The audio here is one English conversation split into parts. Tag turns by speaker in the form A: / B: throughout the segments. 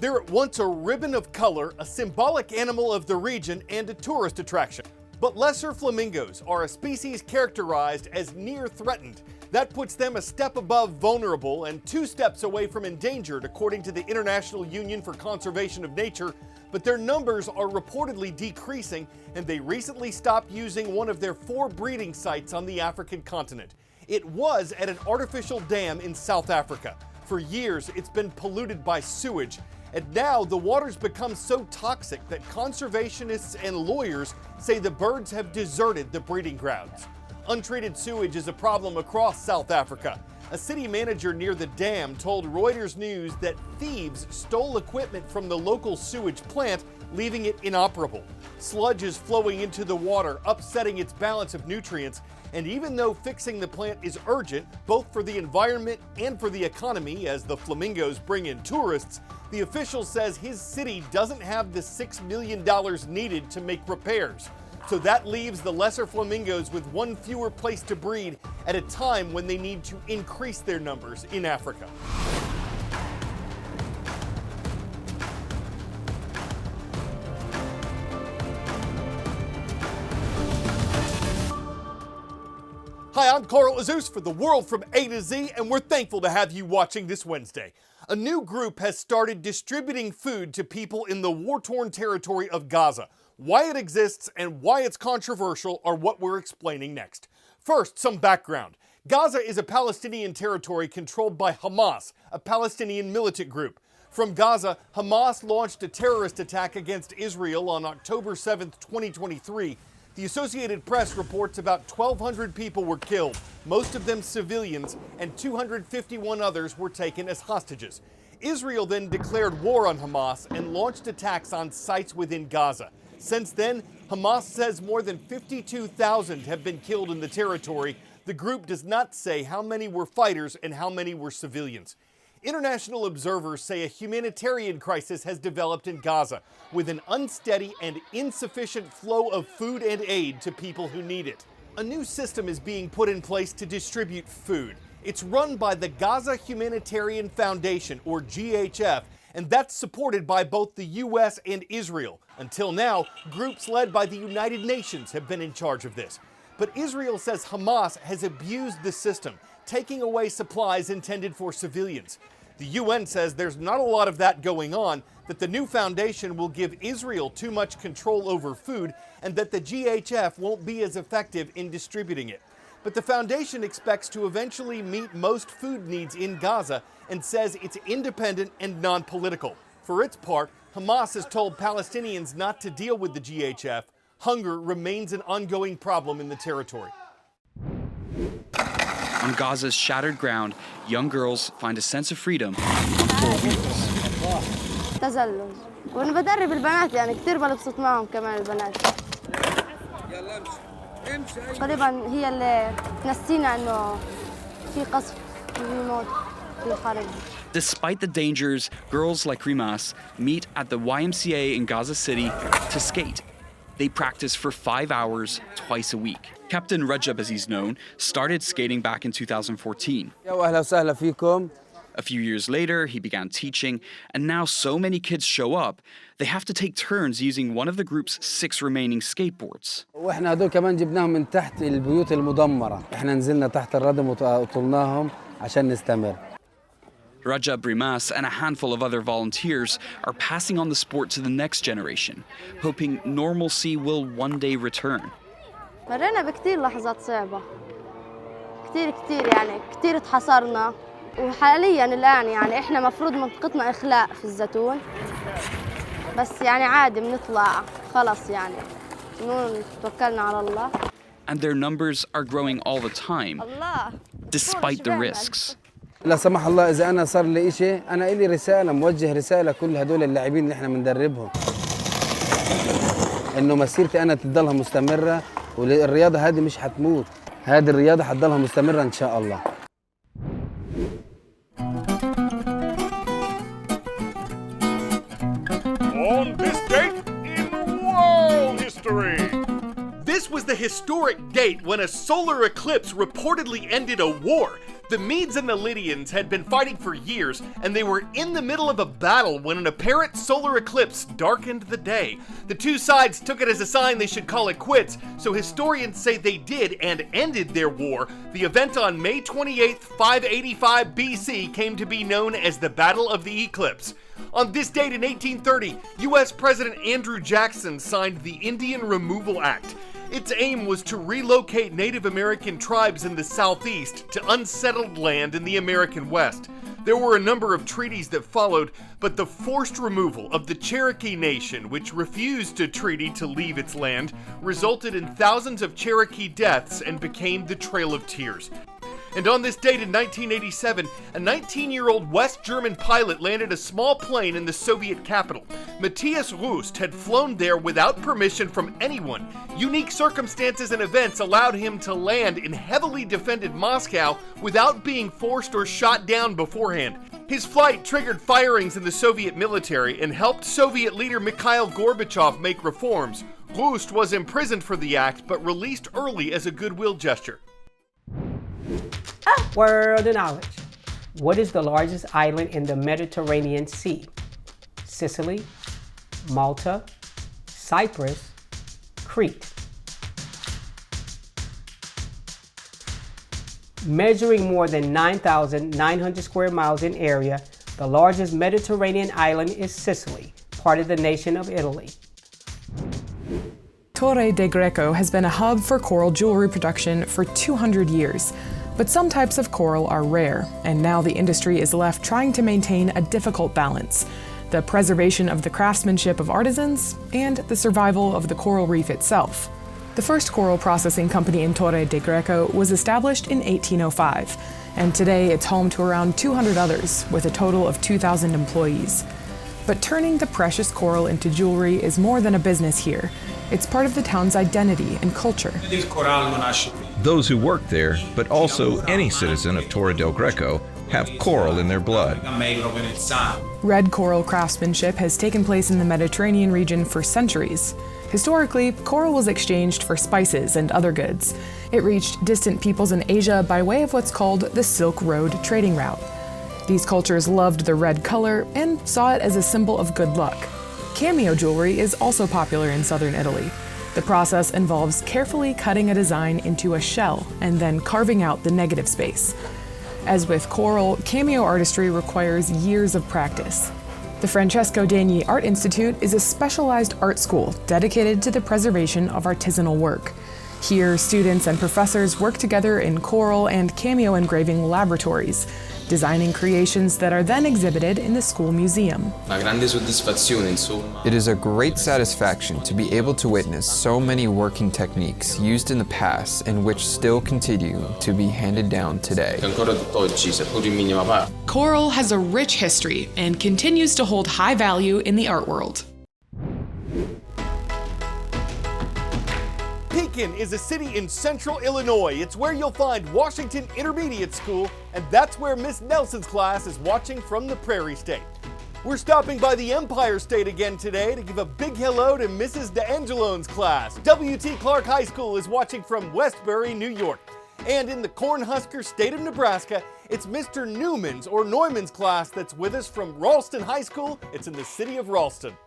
A: They're at once a ribbon of color, a symbolic animal of the region, and a tourist attraction. But lesser flamingos are a species characterized as near threatened. That puts them a step above vulnerable and 2 steps away from endangered, according to the International Union for Conservation of Nature. But their numbers are reportedly decreasing, and they recently stopped using one of their 4 breeding sites on the African continent. It was at an artificial dam in South Africa. For years, it's been polluted by sewage. And now the water's become so toxic that conservationists and lawyers say the birds have deserted the breeding grounds. Untreated sewage is a problem across South Africa. A city manager near the dam told Reuters News that thieves stole equipment from the local sewage plant, leaving it inoperable. Sludge is flowing into the water, upsetting its balance of nutrients. And even though fixing the plant is urgent, both for the environment and for the economy, as the flamingos bring in tourists, the official says his city doesn't have the $6 million needed to make repairs. So that leaves the lesser flamingos with 1 fewer place to breed at a time when they need to increase their numbers in Africa. Hi, I'm Carl Azuz for The World from A to Z, and we're thankful to have you watching this Wednesday. A new group has started distributing food to people in the war-torn territory of Gaza. Why it exists and why it's controversial are what we're explaining next. First, some background. Gaza is a Palestinian territory controlled by Hamas, a Palestinian militant group. From Gaza, Hamas launched a terrorist attack against Israel on October 7, 2023. The Associated Press reports about 1,200 people were killed, most of them civilians, and 251 others were taken as hostages. Israel then declared war on Hamas and launched attacks on sites within Gaza. Since then, Hamas says more than 52,000 have been killed in the territory. The group does not say how many were fighters and how many were civilians. International observers say a humanitarian crisis has developed in Gaza, with an unsteady and insufficient flow of food and aid to people who need it. A new system is being put in place to distribute food. It's run by the Gaza Humanitarian Foundation, or GHF, and that's supported by both the U.S. and Israel. Until now, groups led by the United Nations have been in charge of this. But Israel says Hamas has abused the system, taking away supplies intended for civilians. The UN says there's not a lot of that going on, that the new foundation will give Israel too much control over food, and that the GHF won't be as effective in distributing it. But the foundation expects to eventually meet most food needs in Gaza and says it's independent and non-political. For its part, Hamas has told Palestinians not to deal with the GHF. Hunger remains an ongoing problem in the territory.
B: On Gaza's shattered ground, young girls find a sense of freedom on 4 wheels.
C: تزلج وانا بدرب البنات يعني كثير بلبسط معهم كمان البنات غالبا هي اللي تنسينا انه في قصف في موت في حرب.
B: Despite the dangers, girls like Rimas meet at the YMCA in Gaza City to skate. They practice for 5 hours twice a week. Captain Rajab, as he's known, started skating back in 2014. A few years later, he began teaching, and now so many kids show up, they have to take turns using one of the group's 6 remaining skateboards.
D: واحنا هدول كمان جبناهم من تحت البيوت المدمرة. احنا نزلنا تحت الردم وطلناهم عشان نستمر.
B: Rajab, Rimas, and a handful of other volunteers are passing on the sport to the next generation, hoping normalcy will one day return.
C: مرينا بكثير لحظات صعبة. كثير يعني كثير اتحصرنا وحاليا الآن يعني احنا مفروض منطقتنا إخلاء في الزيتون. بس يعني عادي بنطلع خلص يعني توكلنا على الله.
B: And their numbers are growing all the time, despite the risks.
D: لا سمح الله إذا أنا صار لي إشي أنا إلي رسالة موجه رسالة كل هدول اللاعبين اللي إحنا بندربهم إنه مسيرتي أنا تضلها مستمرة والرياضة هذه مش حتموت هذه الرياضة حتضلها مستمرة إن شاء الله.
A: On this date in world history. This was the historic date when a solar eclipse reportedly ended a war. The Medes and the Lydians had been fighting for years, and they were in the middle of a battle when an apparent solar eclipse darkened the day. The two sides took it as a sign they should call it quits, so historians say they did and ended their war. The event on May 28, 585 BC came to be known as the Battle of the Eclipse. On this date in 1830, U.S. President Andrew Jackson signed the Indian Removal Act. Its aim was to relocate Native American tribes in the Southeast to unsettled land in the American West. There were a number of treaties that followed, but the forced removal of the Cherokee Nation, which refused a treaty to leave its land, resulted in thousands of Cherokee deaths and became the Trail of Tears. And on this date in 1987, a 19-year-old West German pilot landed a small plane in the Soviet capital. Matthias Rust had flown there without permission from anyone. Unique circumstances and events allowed him to land in heavily defended Moscow without being forced or shot down beforehand. His flight triggered firings in the Soviet military and helped Soviet leader Mikhail Gorbachev make reforms. Rust was imprisoned for the act, but released early as a goodwill gesture.
E: World of knowledge. What is the largest island in the Mediterranean Sea? Sicily, Malta, Cyprus, Crete. Measuring more than 9,900 square miles in area, the largest Mediterranean island is Sicily, part of the nation of Italy.
F: Torre del Greco has been a hub for coral jewelry production for 200 years. But some types of coral are rare, and now the industry is left trying to maintain a difficult balance: the preservation of the craftsmanship of artisans and the survival of the coral reef itself. The first coral processing company in Torre del Greco was established in 1805, and today it's home to around 200 others, with a total of 2,000 employees. But turning the precious coral into jewelry is more than a business here. It's part of the town's identity and culture.
G: Those who work there, but also any citizen of Torre del Greco, have coral in their blood.
F: Red coral craftsmanship has taken place in the Mediterranean region for centuries. Historically, coral was exchanged for spices and other goods. It reached distant peoples in Asia by way of what's called the Silk Road trading route. These cultures loved the red color and saw it as a symbol of good luck. Cameo jewelry is also popular in southern Italy. The process involves carefully cutting a design into a shell and then carving out the negative space. As with coral, cameo artistry requires years of practice. The Francesco Degni Art Institute is a specialized art school dedicated to the preservation of artisanal work. Here, students and professors work together in coral and cameo engraving laboratories, designing creations that are then exhibited in the school museum.
H: It is a great satisfaction to be able to witness so many working techniques used in the past and which still continue to be handed down today.
F: Coral has a rich history and continues to hold high value in the art world.
A: Pekin is a city in central Illinois. It's where you'll find Washington Intermediate School, and that's where Miss Nelson's class is watching from the Prairie State. We're stopping by the Empire State again today to give a big hello to Mrs. DeAngelone's class. W.T. Clark High School is watching from Westbury, New York. And in the Cornhusker state of Nebraska, it's Mr. Newman's or Neumann's class that's with us from Ralston High School. It's in the city of Ralston.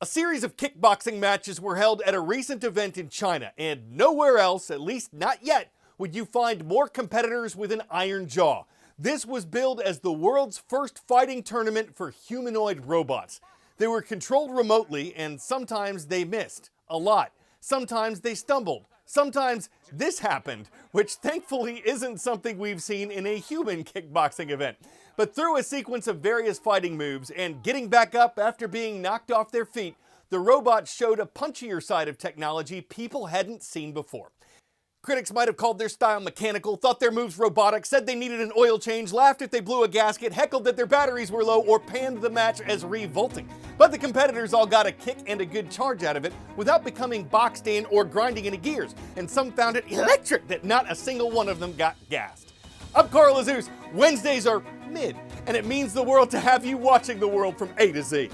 A: A series of kickboxing matches were held at a recent event in China, and nowhere else, at least not yet, would you find more competitors with an iron jaw. This was billed as the world's first fighting tournament for humanoid robots. They were controlled remotely, and sometimes they missed. A lot. Sometimes they stumbled. Sometimes this happened, which thankfully isn't something we've seen in a human kickboxing event. But through a sequence of various fighting moves and getting back up after being knocked off their feet, the robots showed a punchier side of technology people hadn't seen before. Critics might have called their style mechanical, thought their moves robotic, said they needed an oil change, laughed if they blew a gasket, heckled that their batteries were low, or panned the match as revolting. But the competitors all got a kick and a good charge out of it without becoming boxed in or grinding into gears, and some found it electric that not a single one of them got gassed. I'm Azuz. Wednesdays are mid, and it means the world to have you watching the world from A to Z.